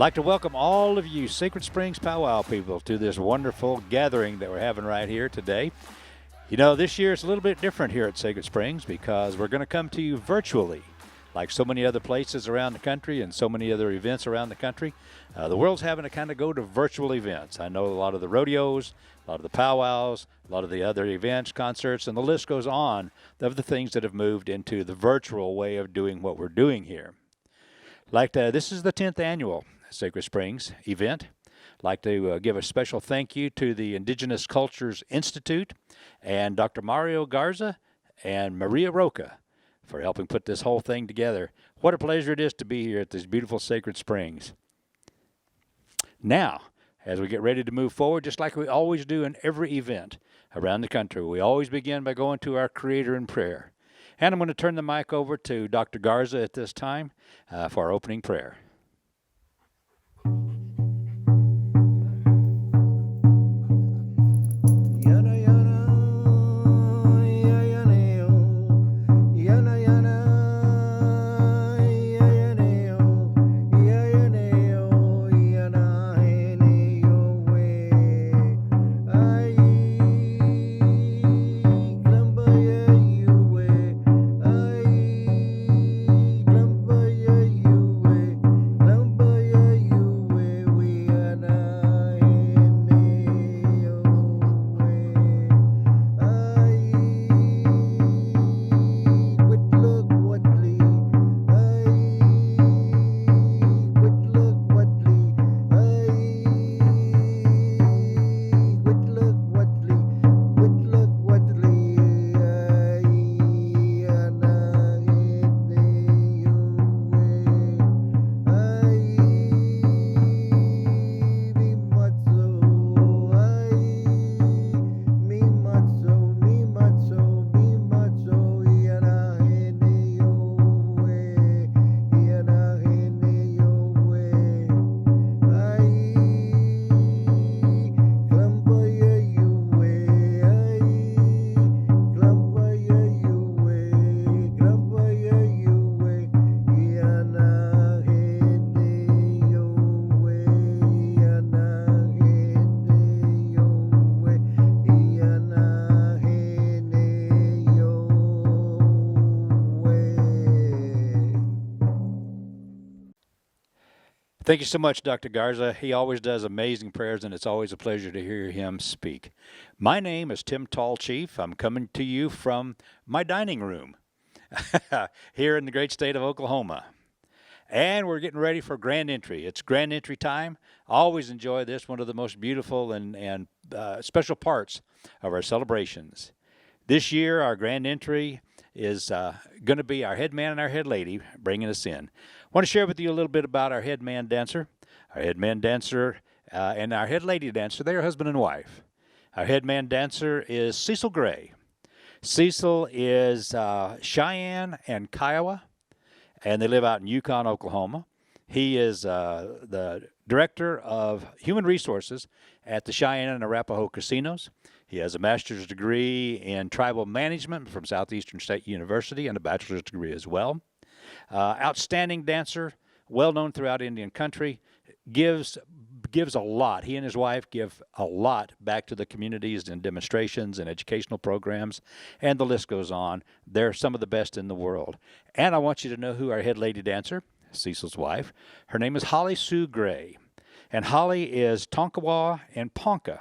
like to welcome all of you Sacred Springs Powwow people to this wonderful gathering that we're having right here today. You know, this year it's a little bit different here at Sacred Springs because we're going to come to you virtually. Like so many other places around the country and so many other events around the country, the world's having to kind of go to virtual events. I know a lot of the rodeos, a lot of the powwows, a lot of the other events, concerts, and the list goes on of the things that have moved into the virtual way of doing what we're doing here. This is the 10th annual Sacred Springs event. I'd like to give a special thank you to the Indigenous Cultures Institute and Dr. Mario Garza and Maria Roca for helping put this whole thing together. What a pleasure it is to be here at this beautiful Sacred Springs. Now, as we get ready to move forward, just like we always do in every event around the country, we always begin by going to our Creator in prayer. And I'm going to turn the mic over to Dr. Garza at this time for our opening prayer. Thank you so much, Dr. Garza. He always does amazing prayers, and it's always a pleasure to hear him speak. My name is Tim Tallchief. I'm coming to you from my dining room here in the great state of Oklahoma. And we're getting ready for grand entry. It's grand entry time. I always enjoy this, one of the most beautiful and special parts of our celebrations. This year, our grand entry is going to be our head man and our head lady bringing us in. I want to share with you a little bit about our head man dancer. Our head man dancer and our head lady dancer, they are husband and wife. Our head man dancer is Cecil Gray. Cecil is Cheyenne and Kiowa, and they live out in Yukon, Oklahoma. He is the director of human resources at the Cheyenne and Arapahoe casinos. He has a master's degree in tribal management from Southeastern State University and a bachelor's degree as well. Outstanding dancer, well known throughout Indian country, gives a lot. He and his wife give a lot back to the communities and demonstrations and educational programs, and the list goes on. They're some of the best in the world. And I want you to know who our head lady dancer, Cecil's wife. Her name is Holly Sue Gray, and Holly is Tonkawa and Ponca,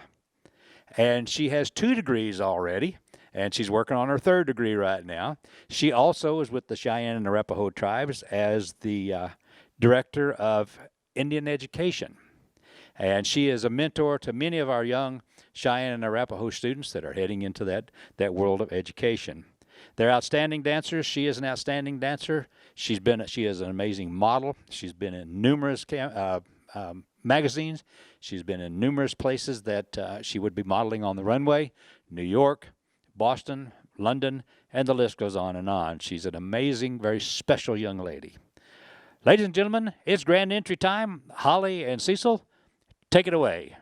and she has 2 degrees already. And she's working on her 3rd degree right now. She also is with the Cheyenne and Arapahoe tribes as the director of Indian education. And she is a mentor to many of our young Cheyenne and Arapahoe students that are heading into that world of education. They're outstanding dancers. She is an outstanding dancer. She is an amazing model. She's been in numerous magazines. She's been in numerous places that she would be modeling on the runway, New York, Boston, London, and the list goes on and on. She's an amazing, very special young lady. Ladies and gentlemen, it's grand entry time. Holly and Cecil, take it away.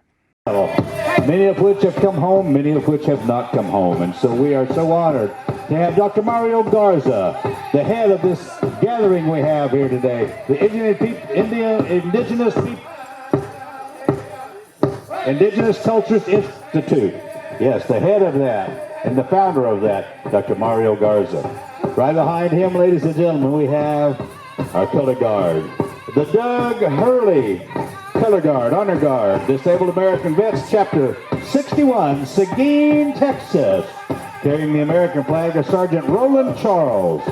Many of which have come home, many of which have not come home. And so we are so honored to have Dr. Mario Garza, the head of this gathering we have here today, the Indigenous Cultures Institute. Yes, the head of that and the founder of that, Dr. Mario Garza. Right behind him, ladies and gentlemen, we have our color guard, the Doug Hurley Color Guard, Honor Guard, Disabled American Vets, Chapter 61, Seguin, Texas. Carrying the American flag is Sergeant Roland Charles.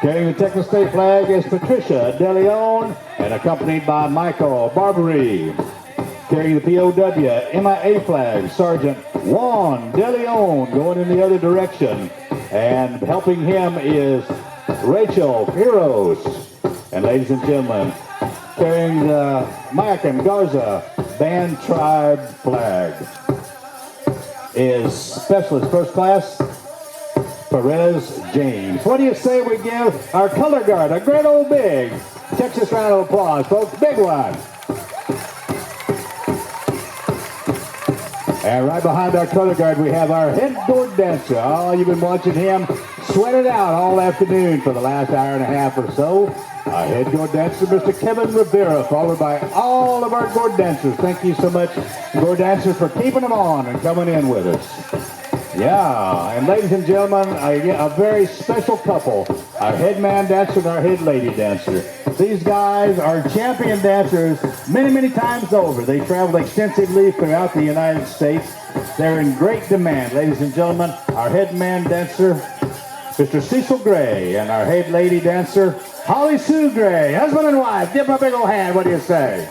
Carrying the Texas state flag is Patricia De Leon, and accompanied by Michael Barbary. Carrying the POW MIA flag, Sergeant Juan De Leon, going in the other direction. And helping him is Rachel Heroes. And ladies and gentlemen, carrying the Mayacan Garza Band Tribe flag is Specialist First Class Perez James. What do you say we give our color guard a great old big Texas round of applause, folks? Big one. And right behind our color guard, we have our head gourd dancer. Oh, you've been watching him sweat it out all afternoon for the last hour and a half or so. Our head gourd dancer, Mr. Kevin Rivera, followed by all of our gourd dancers. Thank you so much, gourd dancers, for keeping them on and coming in with us. Yeah, and ladies and gentlemen, a very special couple, our head man dancer and our head lady dancer. These guys are champion dancers many, many times over. They travel extensively throughout the United States. They're in great demand. Ladies and gentlemen, our head man dancer, Mr. Cecil Gray, and our head lady dancer, Holly Sue Gray. Husband and wife, give them a big old hand. What do you say?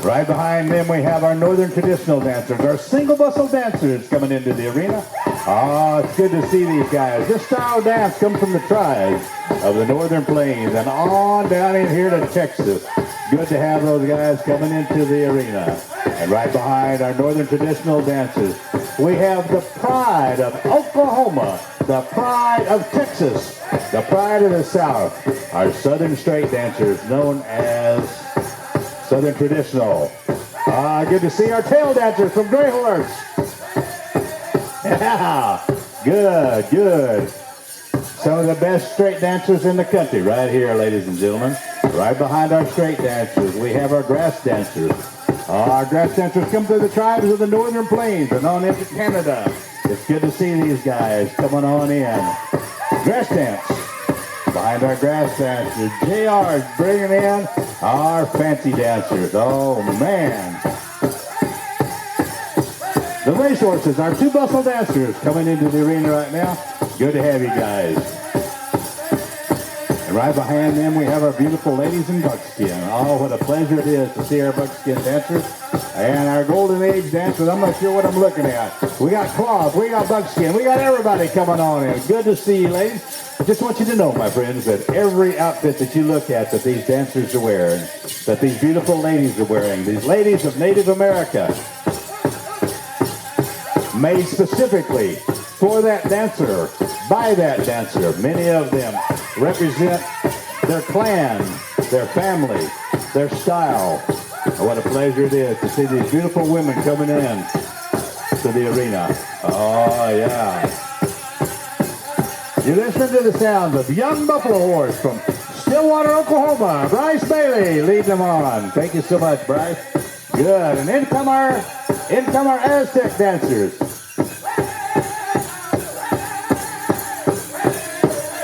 Right behind them, we have our Northern Traditional dancers, our single bustle dancers coming into the arena. Oh, it's good to see these guys. This style of dance comes from the tribes of the Northern Plains and on down in here to Texas. Good to have those guys coming into the arena. And right behind our Northern Traditional dancers, we have the pride of Oklahoma, the pride of Texas, the pride of the South, our Southern Straight dancers known as Southern Traditional. Good to see our tail dancers from Grey Horse. Yeah, good, good. Some of the best straight dancers in the country right here, ladies and gentlemen. Right behind our straight dancers, we have our grass dancers. Our grass dancers come through the tribes of the Northern Plains and on into Canada. It's good to see these guys coming on in. Grass dance. Behind our grass dancers, JR is bringing in our fancy dancers. Oh, man. The racehorses, our two bustle dancers coming into the arena right now. Good to have you guys. And right behind them, we have our beautiful ladies in buckskin. Oh, what a pleasure it is to see our buckskin dancers. And our golden age dancers, I'm not sure what I'm looking at. We got cloth, we got buckskin, we got everybody coming on in. Good to see you, ladies. I just want you to know, my friends, that every outfit that you look at that these dancers are wearing, that these beautiful ladies are wearing, these ladies of Native America, made specifically for that dancer, by that dancer. Many of them represent their clan, their family, their style. And what a pleasure it is to see these beautiful women coming in to the arena. Oh, yeah. You listen to the sounds of Young Buffalo Horse from Stillwater, Oklahoma. Bryce Bailey leading them on. Thank you so much, Bryce. Good. And in come our Aztec dancers.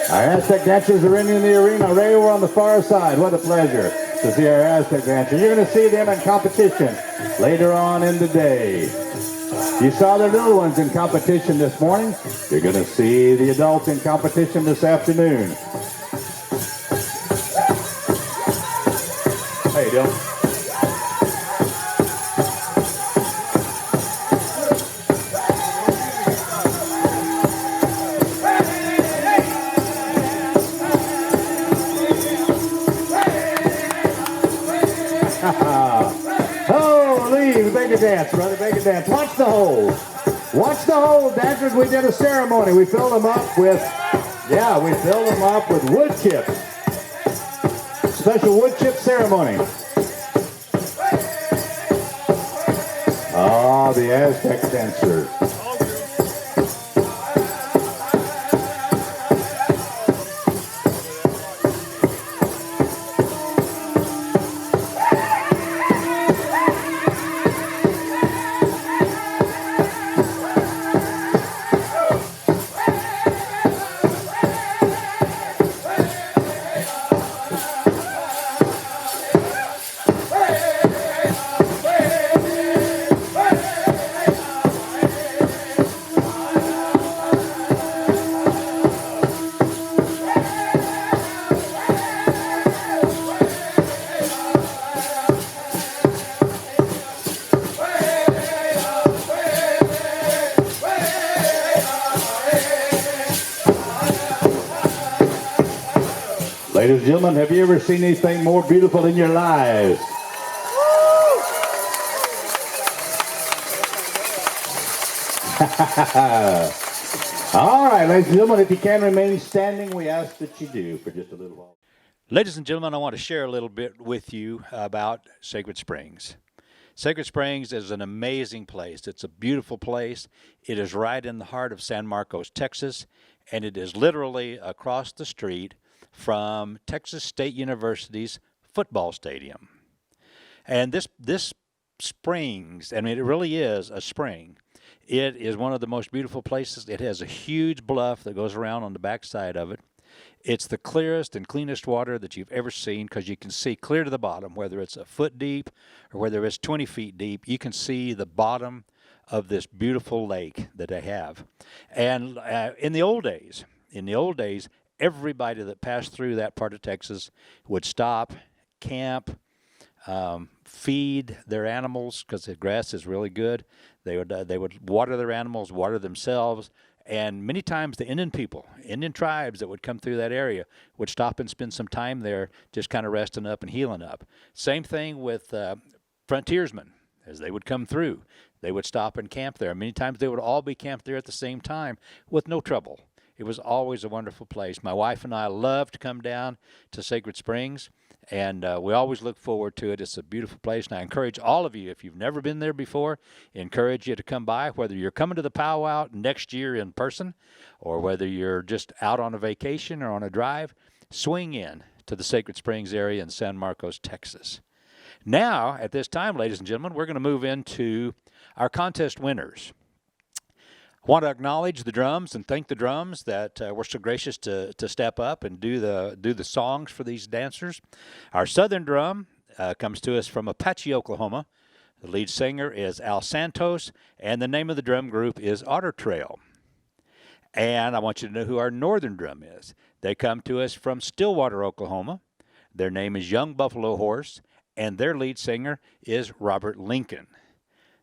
Our Aztec dancers are in the arena right over on the far side. What a pleasure to see our Aztec dancers. You're going to see them in competition later on in the day. You saw the little ones in competition this morning. You're going to see the adults in competition this afternoon. How you doing? Make a dance, brother. Make a dance. Watch the hole. Watch the hole, dancers. We did a ceremony. We filled them up with, wood chips. Special wood chip ceremony. Oh, the Aztec dancers. Ladies and gentlemen, have you ever seen anything more beautiful in your lives? All right, ladies and gentlemen, if you can remain standing, we ask that you do for just a little while. Ladies and gentlemen, I want to share a little bit with you about Sacred Springs. Sacred Springs is an amazing place. It's a beautiful place. It is right in the heart of San Marcos, Texas, and it is literally across the street from Texas State University's football stadium. And this springs, I mean, it really is a spring. It is one of the most beautiful places. It has a huge bluff that goes around on the backside of it. It's the clearest and cleanest water that you've ever seen because you can see clear to the bottom, whether it's a foot deep or whether it's 20 feet deep. You can see the bottom of this beautiful lake that they have. And in the old days, everybody that passed through that part of Texas would stop, camp, feed their animals because the grass is really good. They would water their animals, water themselves, and many times the Indian tribes that would come through that area would stop and spend some time there just kind of resting up and healing up. Same thing with frontiersmen. As they would come through, they would stop and camp there. Many times they would all be camped there at the same time with no trouble. It was always a wonderful place. My wife and I love to come down to Sacred Springs, and we always look forward to it. It's a beautiful place, and I encourage all of you, if you've never been there before, encourage you to come by, whether you're coming to the Powwow next year in person or whether you're just out on a vacation or on a drive, swing in to the Sacred Springs area in San Marcos, Texas. Now, at this time, ladies and gentlemen, we're going to move into our contest winners. I want to acknowledge the drums and thank the drums that were so gracious to step up and do the songs for these dancers. Our southern drum comes to us from Apache, Oklahoma. The lead singer is Al Santos, and the name of the drum group is Otter Trail. And I want you to know who our northern drum is. They come to us from Stillwater, Oklahoma. Their name is Young Buffalo Horse, and their lead singer is Robert Lincoln.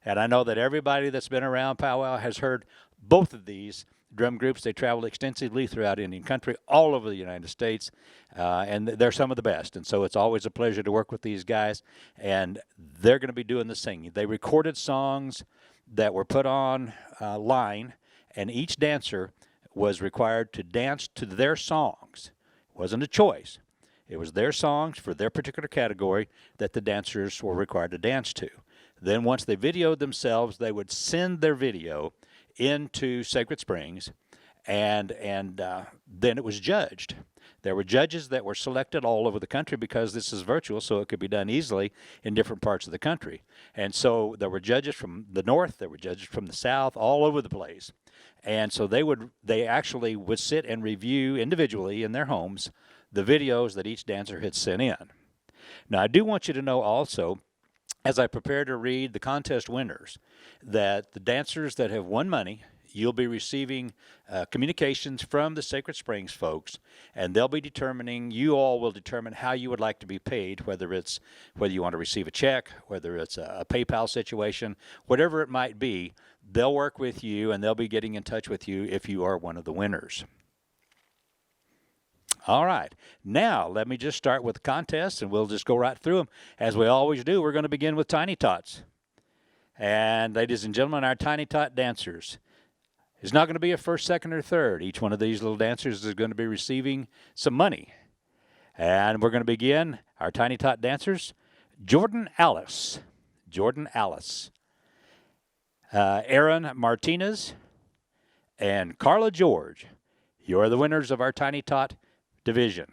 And I know that everybody that's been around Powwow has heard both of these drum groups. They travel extensively throughout Indian country, all over the United States, and they're some of the best. And so it's always a pleasure to work with these guys, and they're going to be doing the singing. They recorded songs that were put on line, and each dancer was required to dance to their songs. It wasn't a choice. It was their songs for their particular category that the dancers were required to dance to. Then once they videoed themselves, they would send their video into Sacred Springs, and then it was judged. There were judges that were selected all over the country because this is virtual, so it could be done easily in different parts of the country. And so there were judges from the north, there were judges from the south, all over the place. And so they actually would sit and review individually in their homes the videos that each dancer had sent in. Now, I do want you to know also, as I prepare to read the contest winners, that the dancers that have won money, you'll be receiving communications from the Sacred Springs folks, and they'll be determining, you all will determine how you would like to be paid, whether you want to receive a check, whether it's a PayPal situation, whatever it might be. They'll work with you, and they'll be getting in touch with you if you are one of the winners. All right. Now, let me just start with the contests, and we'll just go right through them. As we always do, we're going to begin with Tiny Tots. And ladies and gentlemen, our Tiny Tot dancers. It's not going to be a first, second, or third. Each one of these little dancers is going to be receiving some money. And we're going to begin our Tiny Tot dancers. Jordan Alice. Aaron Martinez. And Carla George. You are the winners of our Tiny Tot division.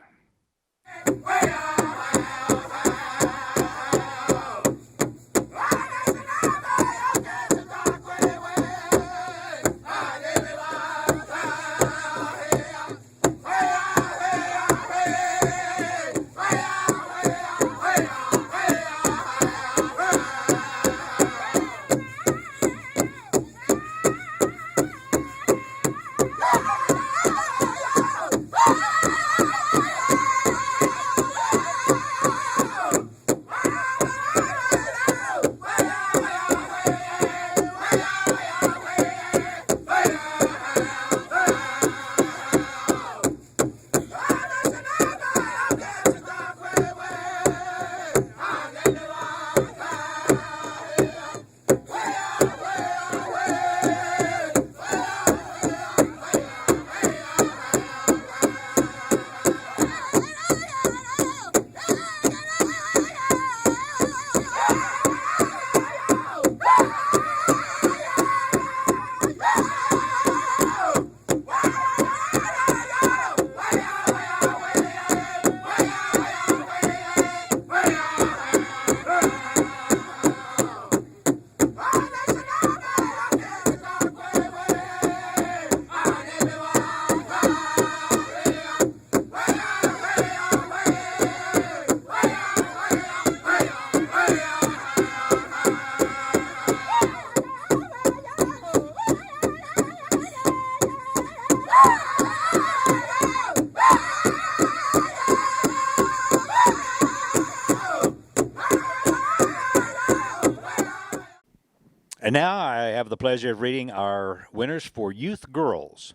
And now I have the pleasure of reading our winners for youth girls.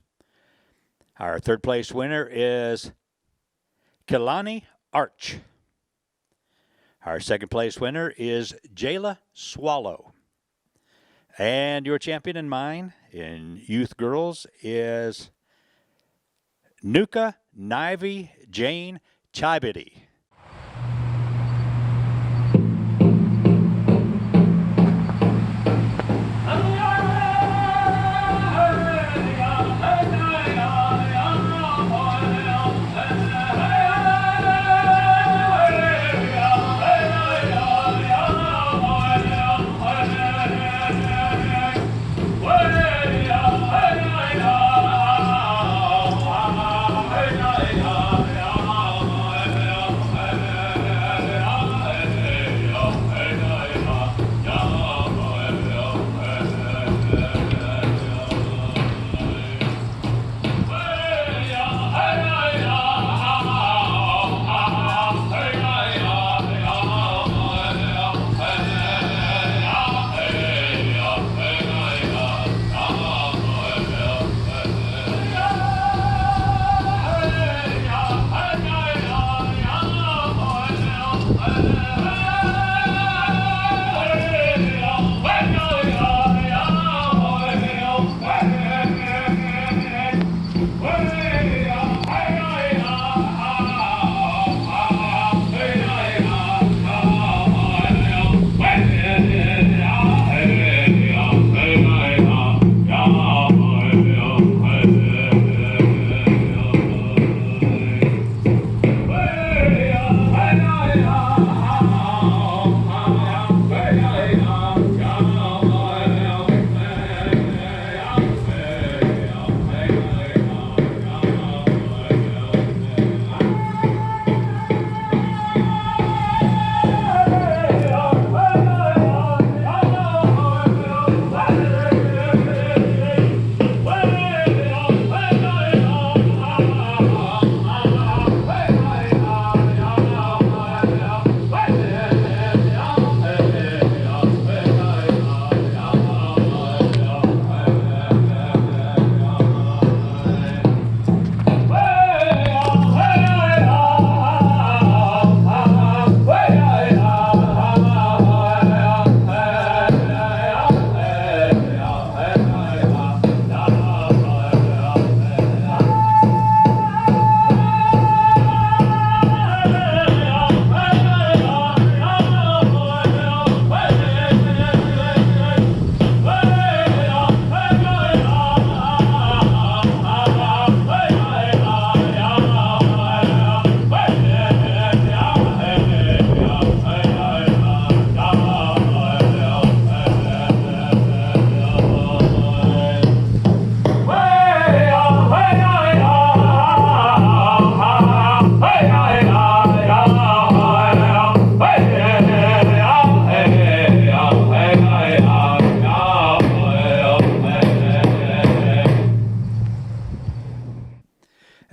Our third place winner is Kilani Arch. Our second place winner is Jayla Swallow. And your champion and mine in youth girls is Nuka Nivy Jane Chibity.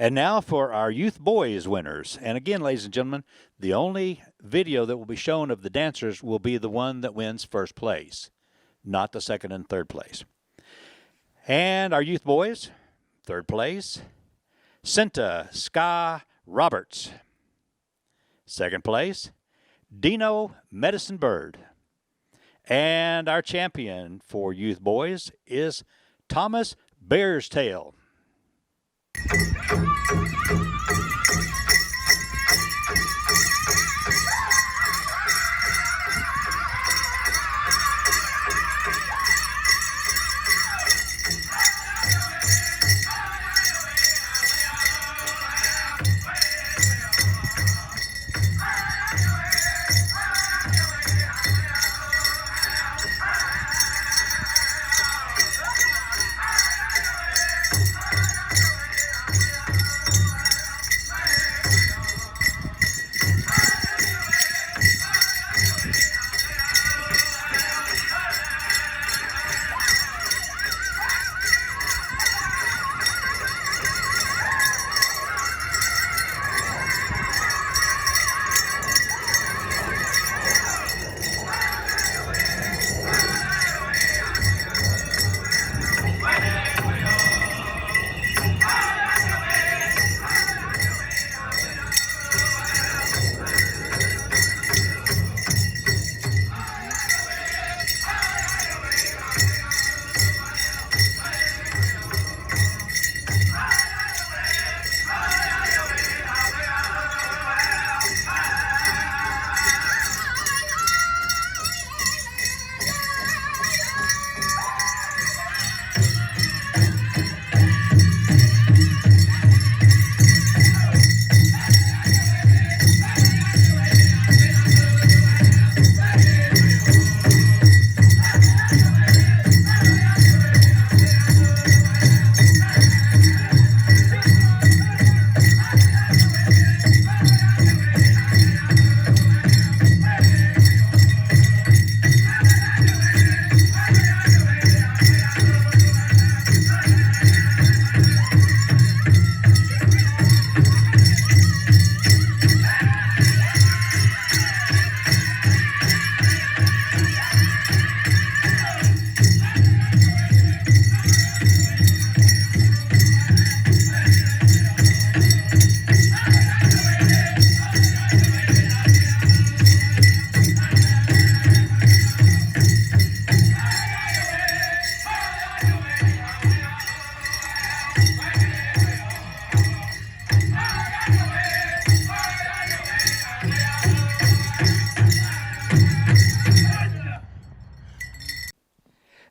And now for our youth boys winners. And again, ladies and gentlemen, the only video that will be shown of the dancers will be the one that wins first place, not the second and third place. And our youth boys, third place, Cinta Ska Roberts. Second place, Dino Medicine Bird. And our champion for youth boys is Thomas Bear's Tail.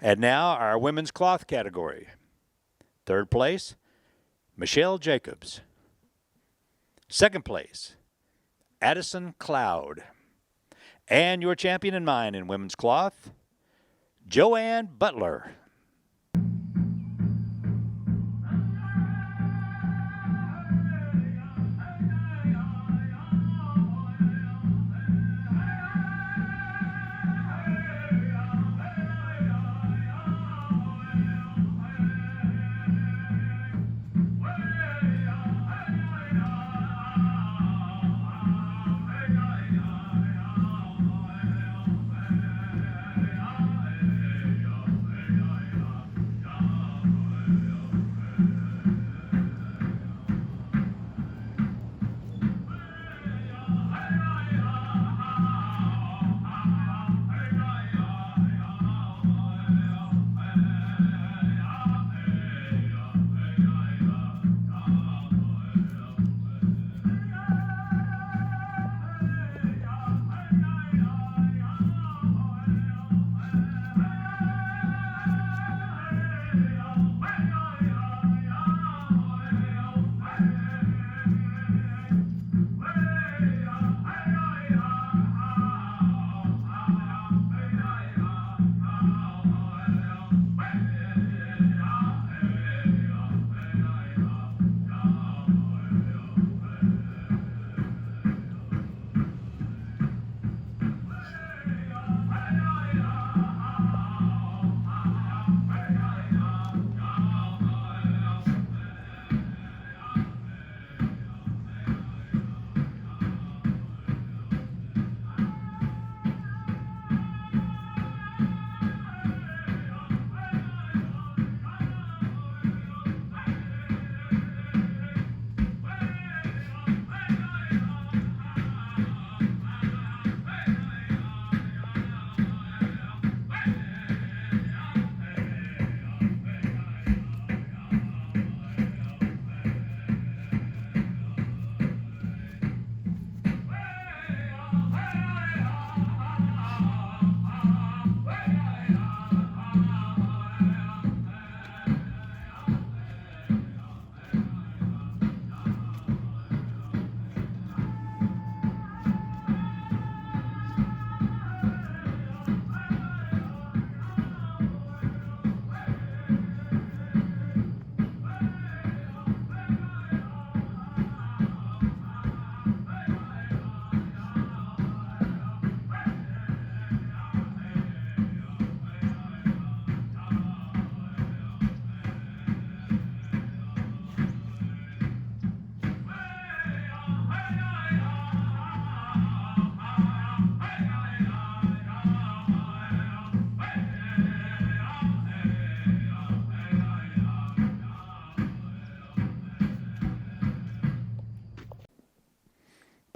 And now our women's cloth category. Third place, Michelle Jacobs. Second place, Addison Cloud. And your champion and mine in women's cloth, Joanne Butler.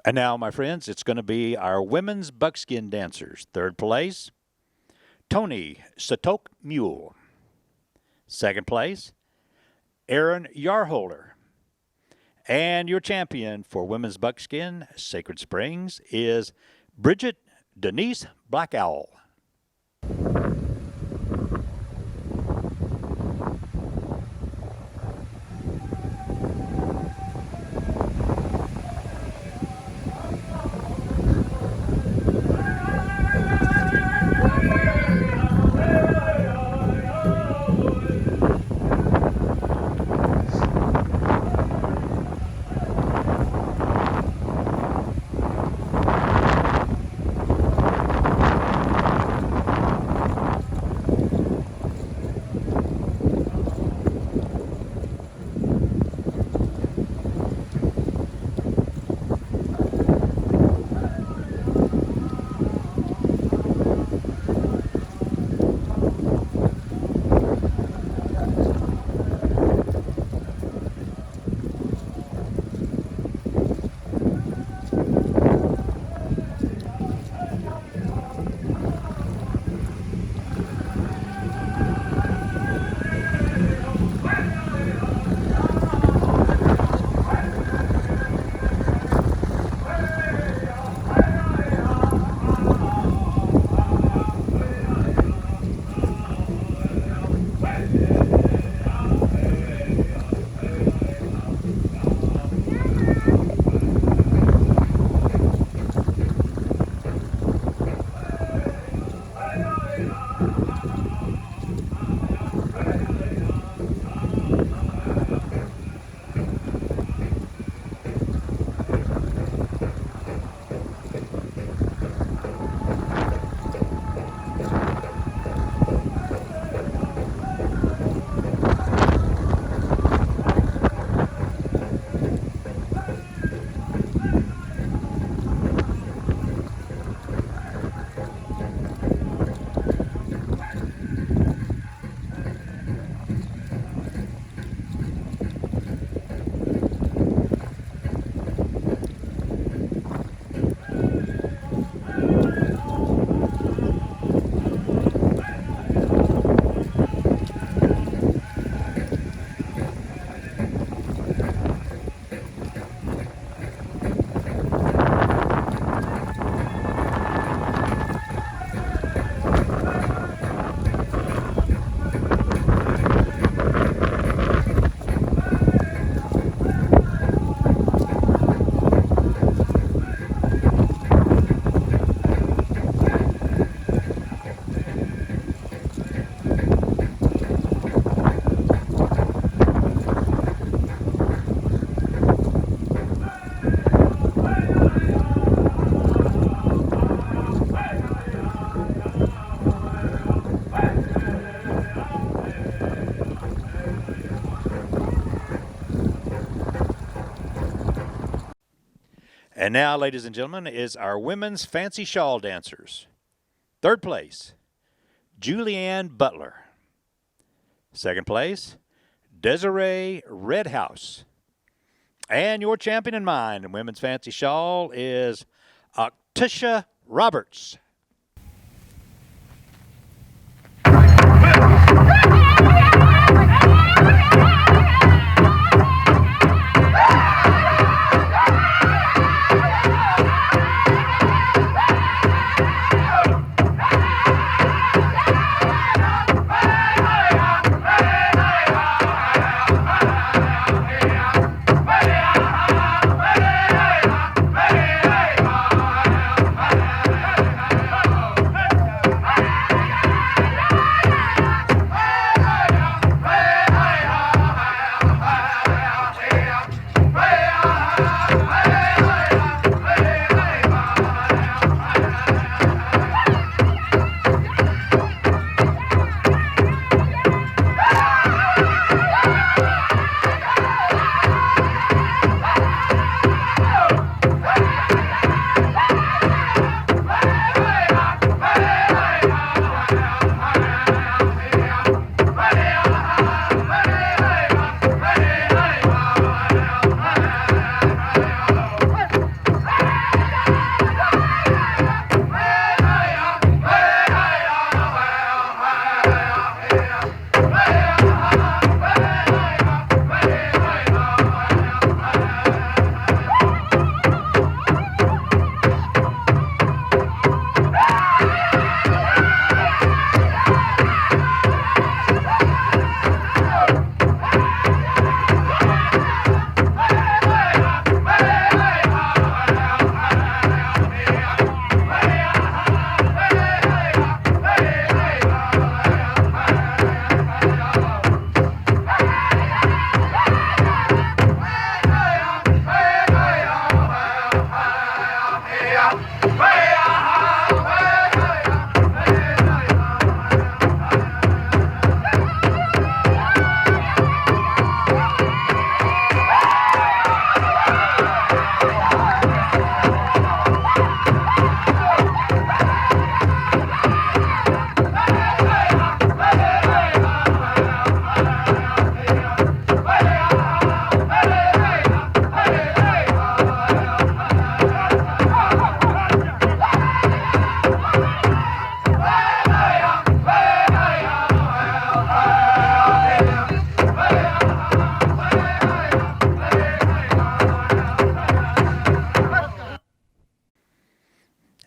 And now, my friends, it's going to be our women's buckskin dancers. Third place, Tony Satok Mule. Second place, Aaron Yarholder. And your champion for women's buckskin, Sacred Springs, is Bridget Denise Black Owl. And now, ladies and gentlemen, is our women's fancy shawl dancers. Third place, Julianne Butler. Second place, Desiree Redhouse. And your champion in mine in women's fancy shawl is Octisha Roberts.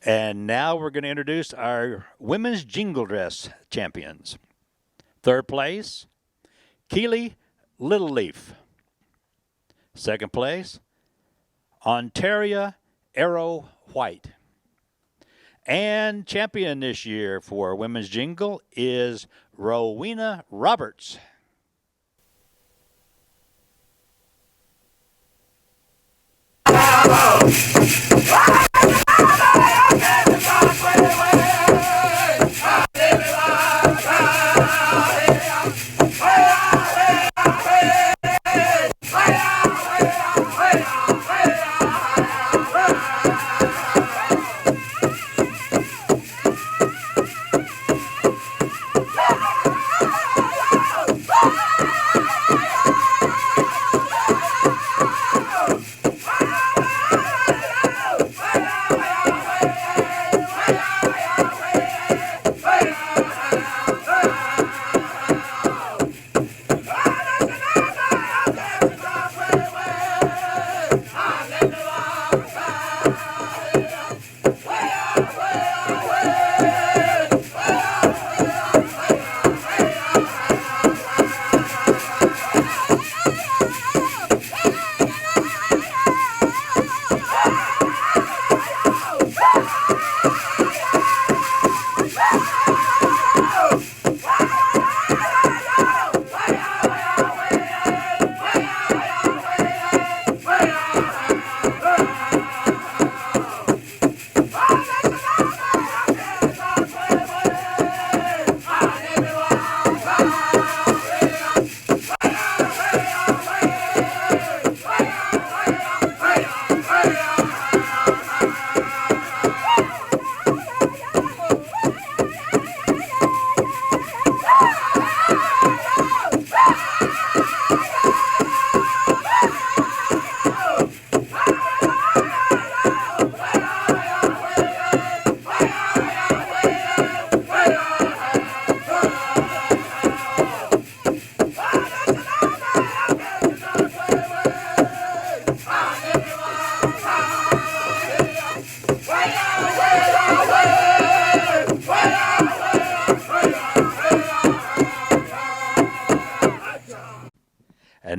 And now we're going to introduce our women's jingle dress champions. Third place, Keely Littleleaf. Second place, Ontaria Arrow White. And champion this year for women's jingle is Rowena Roberts.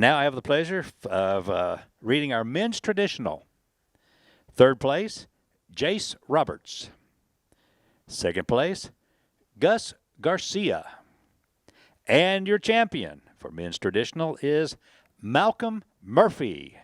now I have the pleasure of reading our men's traditional. Third place, Jace Roberts. Second place, Gus Garcia. And your champion for men's traditional is Malcolm Murphy.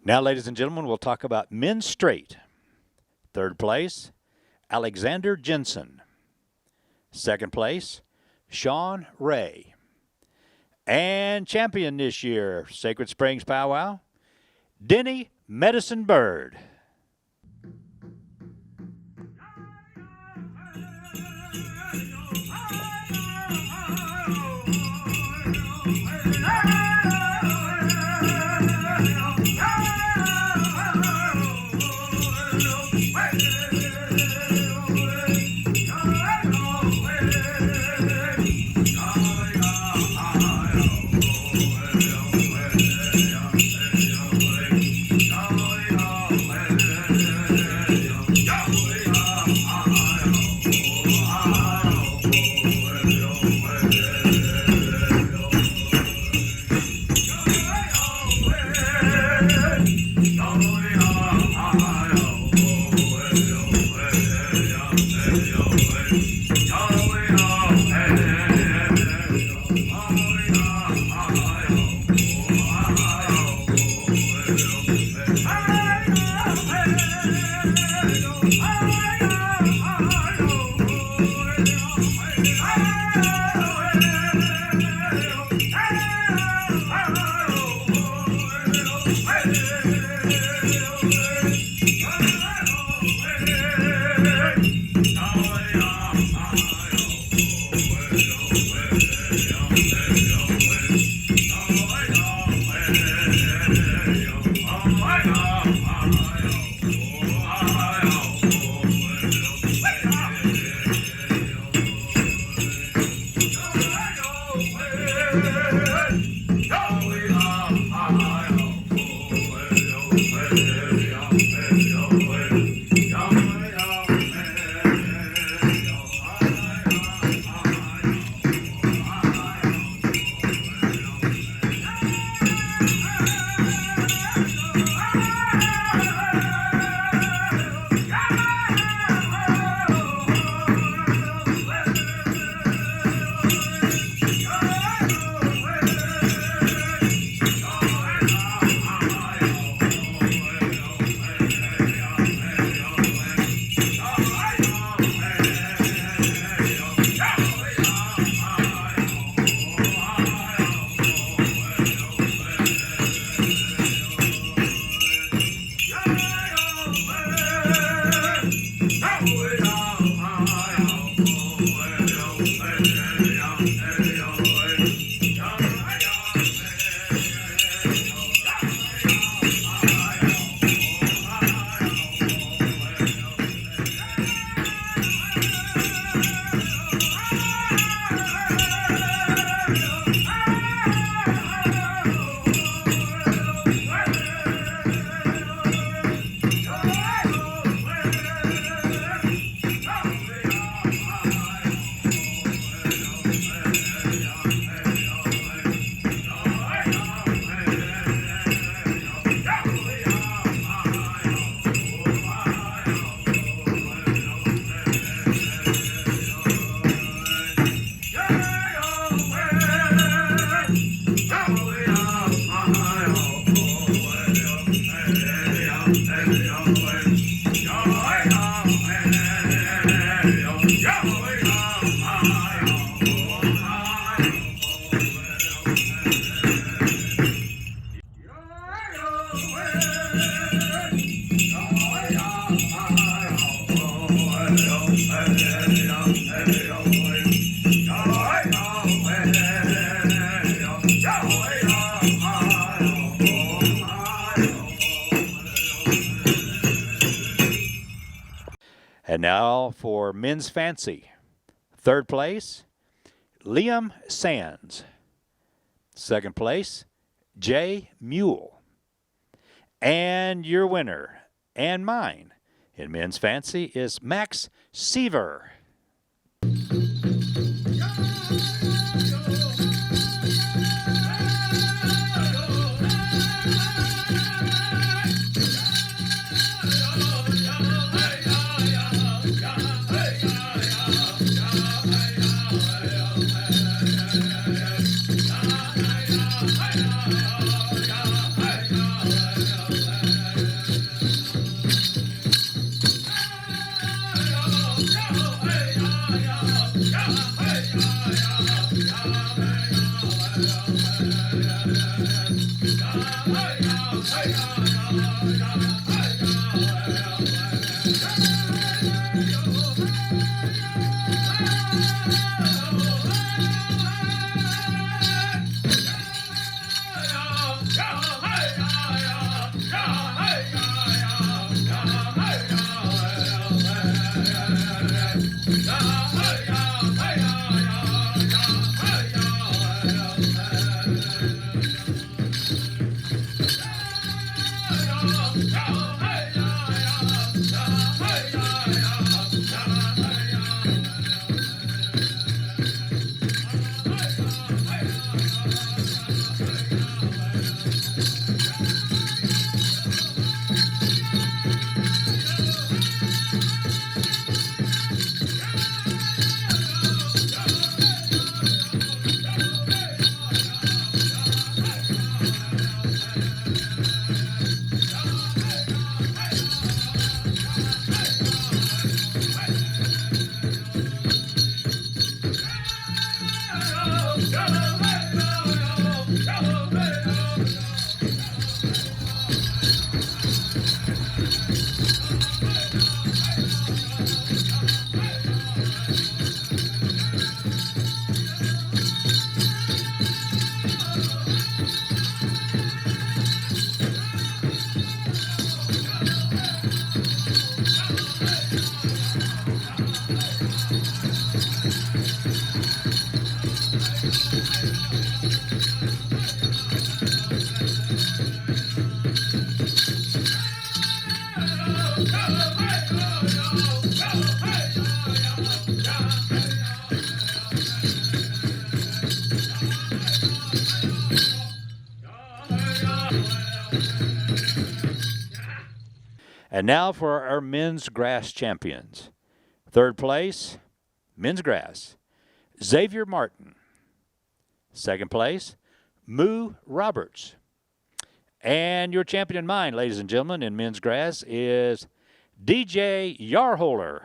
Now, ladies and gentlemen, we'll talk about men's straight. Third place, Alexander Jensen. Second place, Sean Ray. And champion this year, Sacred Springs Powwow, Denny Medicine Bird. And now for men's fancy. Third place, Liam Sands. Second place, Jay Mule. And your winner, and mine, in men's fancy is Max Seaver. And now for our men's grass champions. Third place, men's grass, Xavier Martin. Second place, Moo Roberts. And your champion in mine, ladies and gentlemen, in men's grass is DJ Yarholer.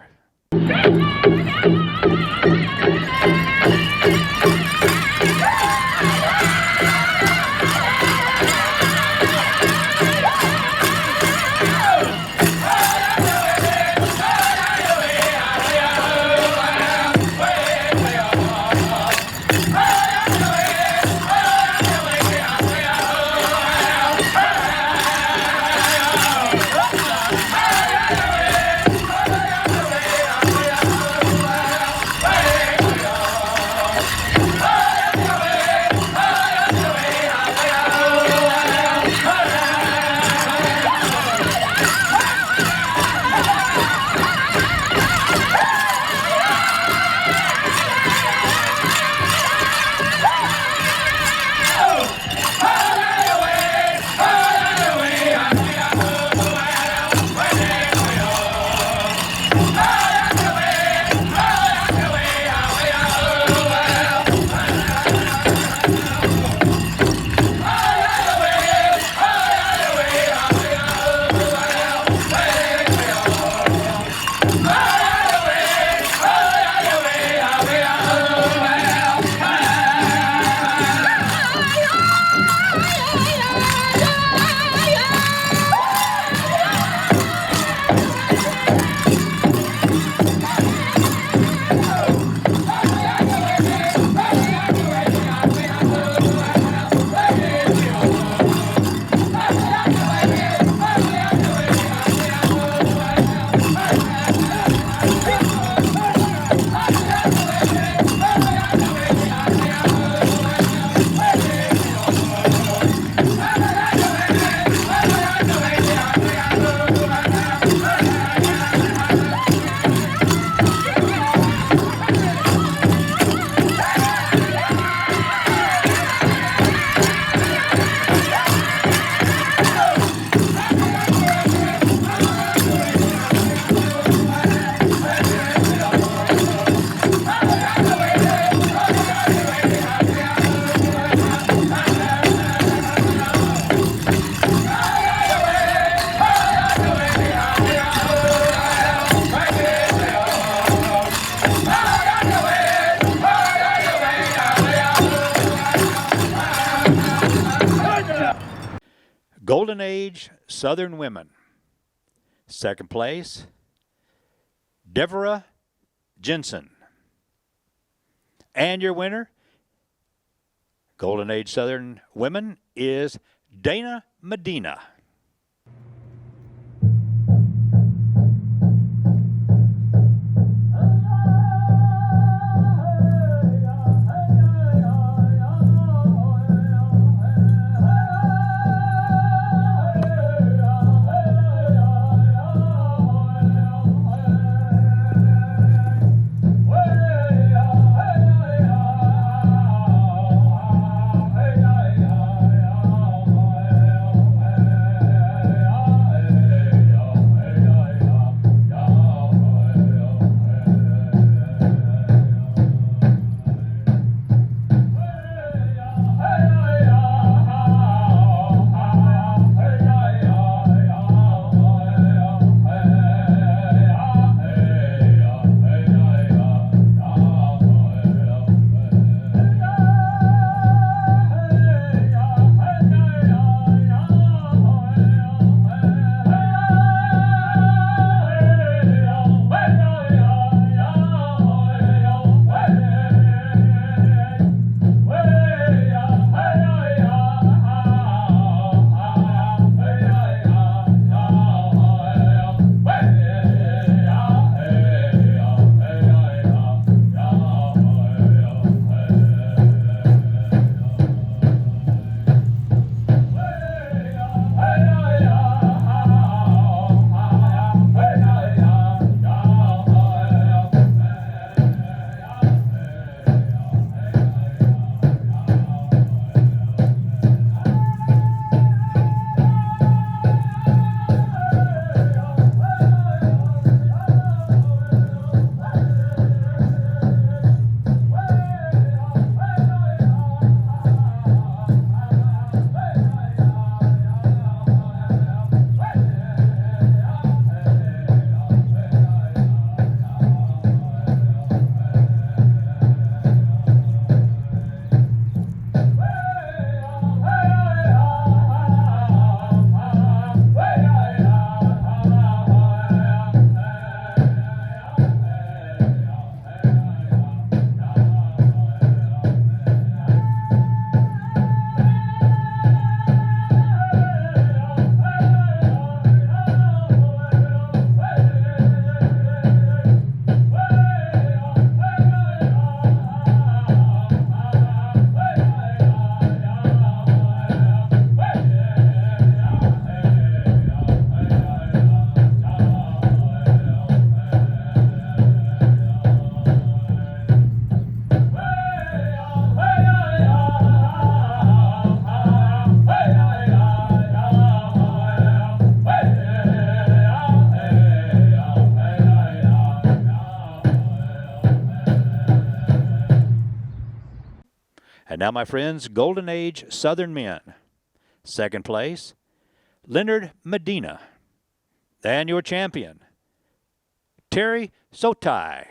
Golden Age Southern Women. Second place, Deborah Jensen. And your winner, Golden Age Southern Women, is Dana Medina. Now, my friends, Golden Age Southern Men. Second place, Leonard Medina. And your champion, Terry Sotai.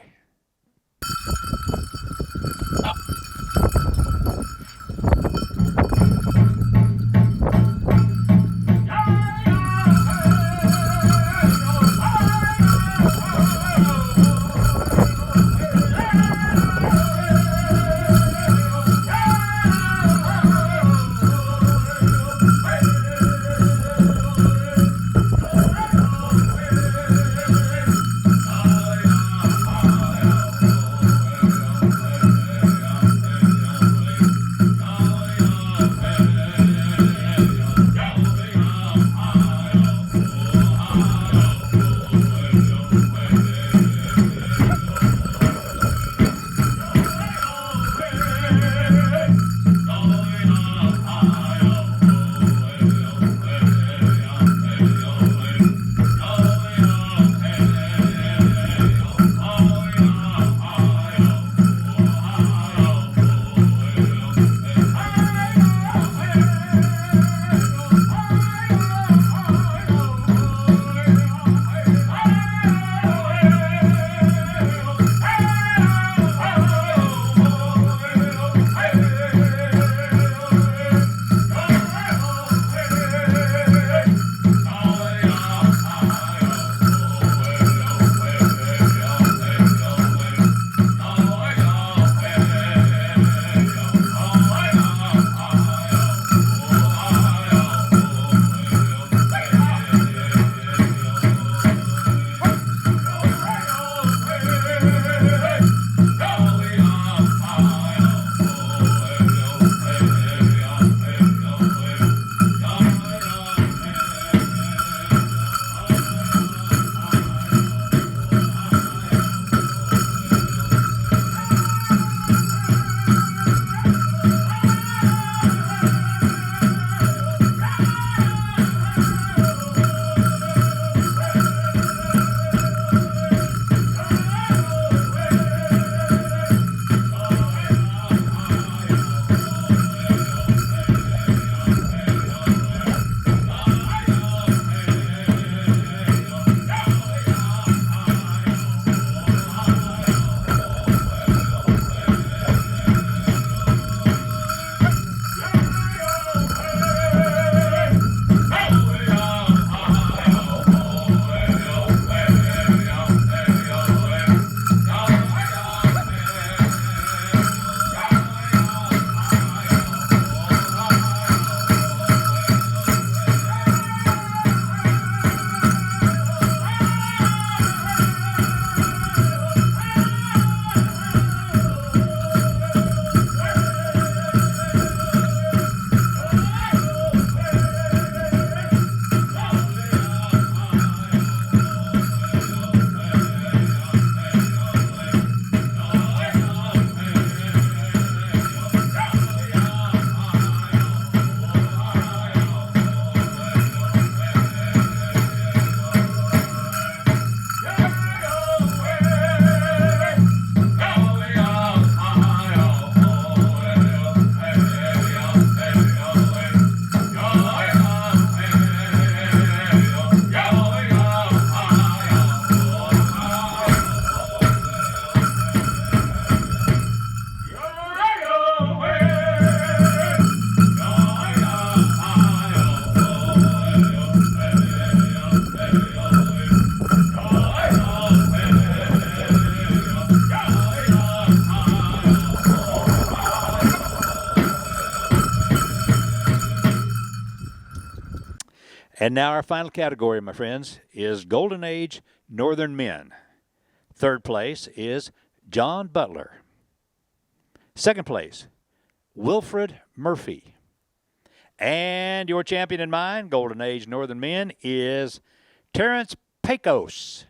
And now our final category, my friends, is Golden Age Northern Men. Third place is John Butler. Second place, Wilfred Murphy. And your champion in mine, Golden Age Northern Men, is Terrence Pecos.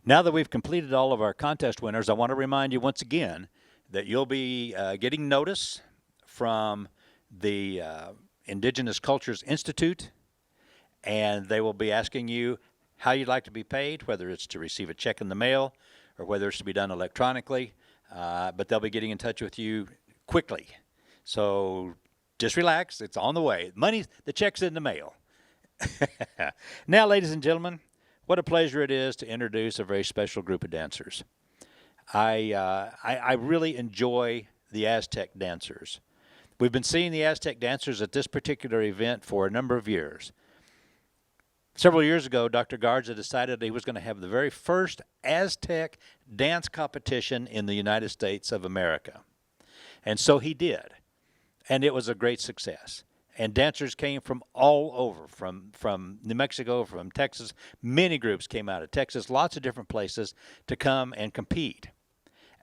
Now that we've completed all of our contest winners, I want to remind you once again that you'll be getting notice from the Indigenous Cultures Institute, and they will be asking you how you'd like to be paid, whether it's to receive a check in the mail or whether it's to be done electronically, but they'll be getting in touch with you quickly. So just relax, it's on the way. The check's in the mail. Now, ladies and gentlemen, what a pleasure it is to introduce a very special group of dancers. I really enjoy the Aztec dancers. We've been seeing the Aztec dancers at this particular event for a number of years. Several years ago, Dr. Garza decided he was going to have the very first Aztec dance competition in the United States of America. And so he did. And it was a great success. And dancers came from all over, from New Mexico, from Texas. Many groups came out of Texas, lots of different places to come and compete.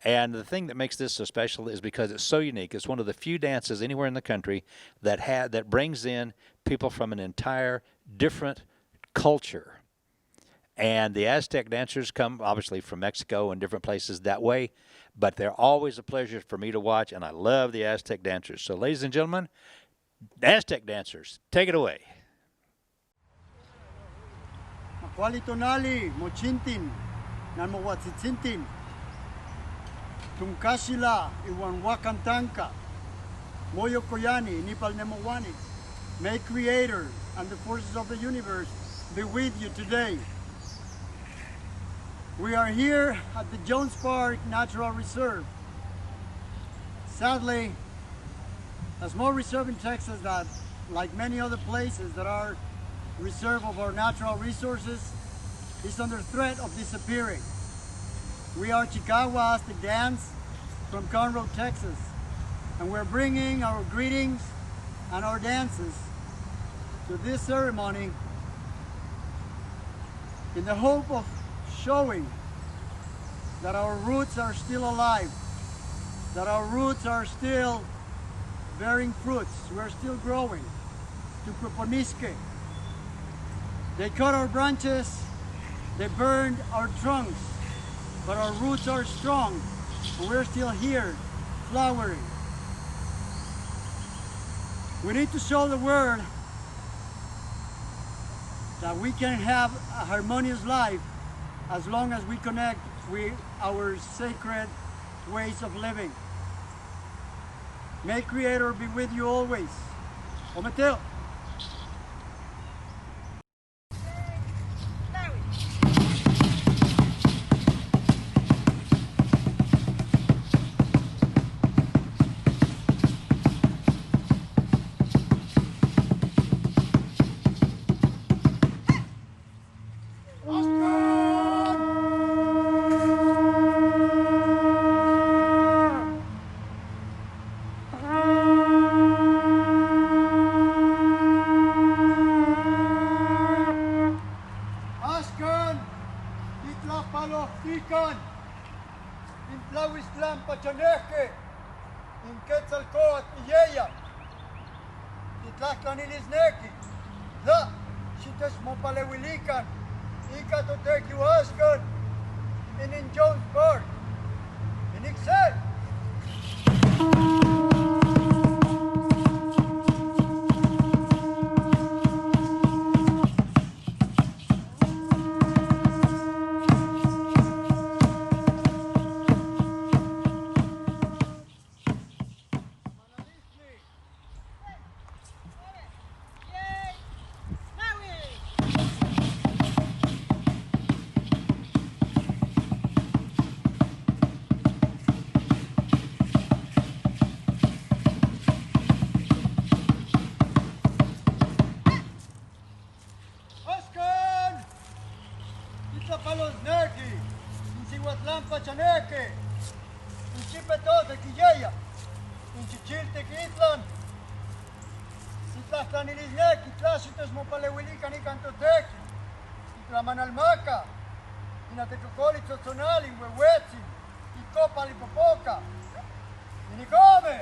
And the thing that makes this so special is because it's so unique. It's one of the few dances anywhere in the country that brings in people from an entire different culture. And the Aztec dancers come obviously from Mexico and different places that way, but they're always a pleasure for me to watch, and I love the Aztec dancers. So ladies and gentlemen, Aztec dancers, take it away. Makwalitonali, mochintin, nanmowatzitzin, tumkashila, iwanwakantanka, moyo koyani, nipal nemowani. May Creator and the forces of the universe be with you today. We are here at the Jones Park Natural Reserve. Sadly, a small reserve in Texas that, like many other places that are reserve of our natural resources, is under threat of disappearing. We are Chicagua Aztec Dance from Conroe, Texas, and we're bringing our greetings and our dances to this ceremony in the hope of showing that our roots are still alive, that our roots are still bearing fruits. We're still growing. Tuproponiske. They cut our branches, they burned our trunks, but our roots are strong, and we're still here, flowering. We need to show the world that we can have a harmonious life as long as we connect with our sacred ways of living. May Creator be with you always. Ometeo. Ikan, in Tlahuistlan Pachaneque, in Quetzalcoatl Illeya, Titlacanilisnequi, La, Xitesmopalewilican, Icatotequihuascan, in Jones Park, in Ixel. Pachaneque, in Chipetote Quilleya, in Chichiltequitlan, Citlacanilisnequi, Tlaxitesmopalewilican y Cantotequi, Tlamanalmaca, in Atecocoli Tzotzonali, Huehuetzin, y Copalipopoca, in Icome.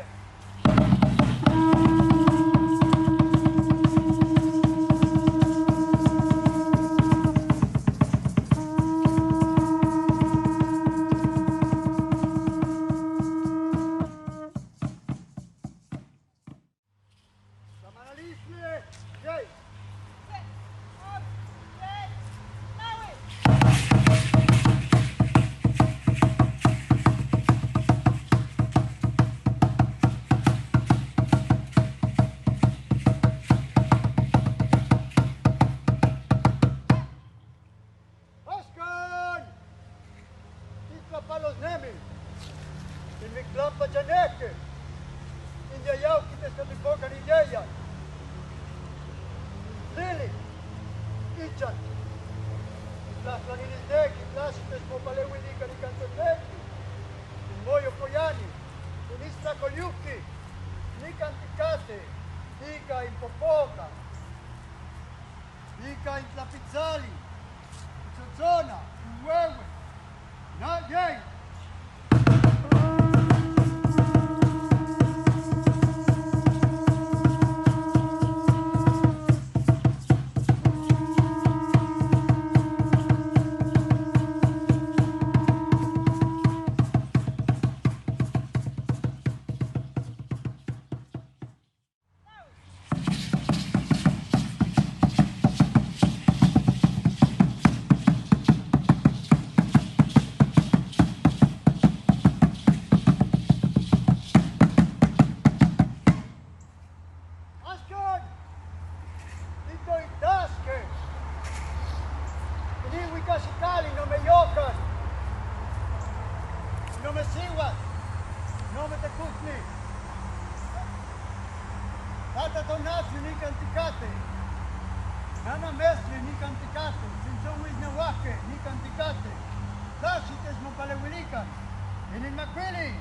Yami, in Miklampa Janeke, in Yayaw Kites Katipokan in Yayan, Lili, Ichan, Las Lanineki, Lasites Popalewilika ni Cantoteki, in Moyo Koyani, in Isla Kolyuki, ni Canticate, Ika in Popoca, Ika in Tlapizzali, in Zozona, in Wewe, not yay. Nana mestre ni canticate, sinso wisna wake ni canticate. Tashites mo palewilikan. Inin makwili.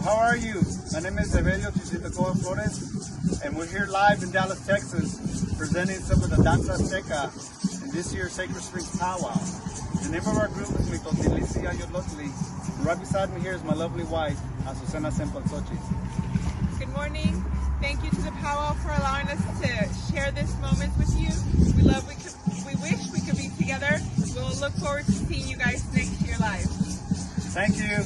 how are you? My name is Evelio Chichitacoa Flores, and we're here live in Dallas, Texas, presenting some of the Danza Azteca in this year's Sacred Springs Powwow. The name of our group is Mitotilicia Yotlotli. Right beside me here is my lovely wife, Azucena Sempalsochi. Good morning. Thank you to the Powwow for allowing us to share this moment with you. We wish we could be together. We'll look forward to seeing you guys next year live. Thank you.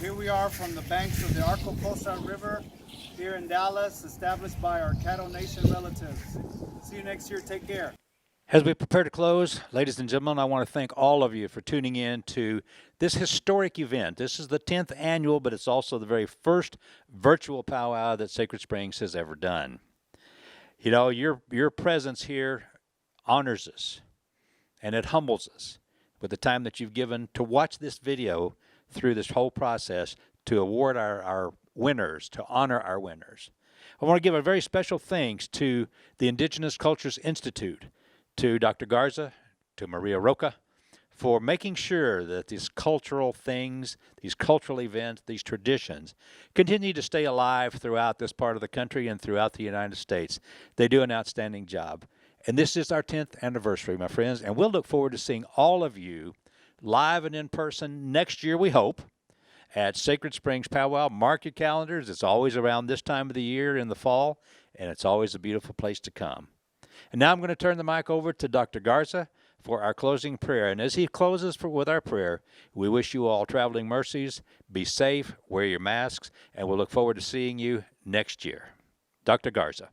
Here we are from the banks of the Arco Cosa River here in Dallas, established by our Caddo Nation relatives. See you next year. Take care. As we prepare to close, ladies and gentlemen, I want to thank all of you for tuning in to this historic event. This is the 10th annual, but it's also the very first virtual powwow that Sacred Springs has ever done. You know, your presence here honors us, and it humbles us with the time that you've given to watch this video through this whole process to award our winners, to honor our winners. I want to give a very special thanks to the Indigenous Cultures Institute, to Dr. Garza, to Maria Roca, for making sure that these cultural things, these cultural events, these traditions continue to stay alive throughout this part of the country and throughout the United States. They do an outstanding job. And this is our 10th anniversary, my friends, and we'll look forward to seeing all of you live and in person next year, we hope, at Sacred Springs Powwow. Mark your calendars. It's always around this time of the year in the fall, and it's always a beautiful place to come. And now I'm going to turn the mic over to Dr. Garza for our closing prayer. And as he closes with our prayer, we wish you all traveling mercies. Be safe, wear your masks, and we'll look forward to seeing you next year. Dr. Garza.